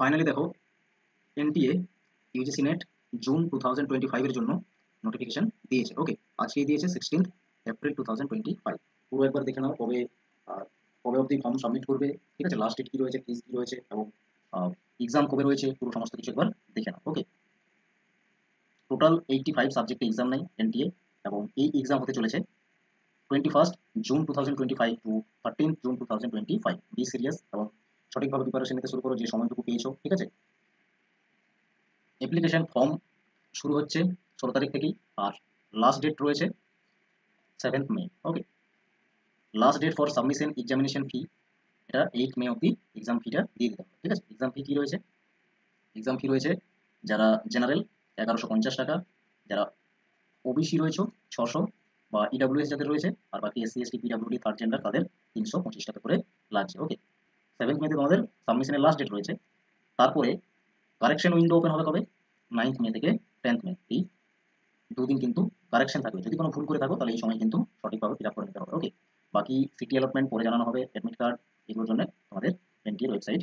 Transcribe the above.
Finally দেখো, NTA UGC net June 2025 এর জন্য নোটিফিকেশন দিয়েছে। ওকে, আজকেই দিয়েছে 16 এপ্রিল 2025। পুরো একবার দেখে নাও কবে কবে অবধি ফর্ম সাবমিট করবে, ঠিক আছে, লাস্ট ডেট কি রয়েছে, ফিজ কি রয়েছে, এবং এক্সাম কবে রয়েছে, পুরো সমস্ত কিছু একবার দেখে নাও। ওকে, টোটাল 85 সাবজেক্টে এক্সাম নেই এনটিএ, এবং এই এক্সাম হতে চলেছে 21 June 2025 to 13 June 2025। Be serious এবং সঠিকভাবে প্রিপারেশন নিতে শুরু করো যে সময়টুকু পেয়েছো, ঠিক আছে। অ্যাপ্লিকেশন ফর্ম শুরু হচ্ছে 16 তারিখ থেকেই, আর লাস্ট ডেট রয়েছে 7 May. Okay, last date for submission examination fee, এটা 8 মে অবধি এক্সাম ফিটা দিয়ে দিতে হবে, ঠিক আছে। এক্সাম ফি কী রয়েছে? এক্সাম ফি রয়েছে যারা জেনারেল 1150 টাকা, যারা ওবিসি রয়েছে 600, বা ইডাব্লিউএস যাদের রয়েছে, আর বাকি SC ST PWD third gender তাদের 325 টাকা করে লাগছে। ওকে, 7 মেতে তোমাদের সাবমিশনের লাস্ট ডেট রয়েছে। তারপরে কারেকশন উইন্ডো ওপেন হবে কবে? 9 মে থেকে 10 মে, এই দুদিন কিন্তু কারেকশন থাকবে। যদি কোনো ভুল করে থাকো তাহলে এই সময় কিন্তু সঠিকভাবে ফিল আপ করে নিতে হবে। ওকে, বাকি সিটি অ্যালটমেন্ট পরে জানানো হবে, অ্যাডমিট কার্ড এগুলোর জন্য তোমাদের এনটিএর ওয়েবসাইট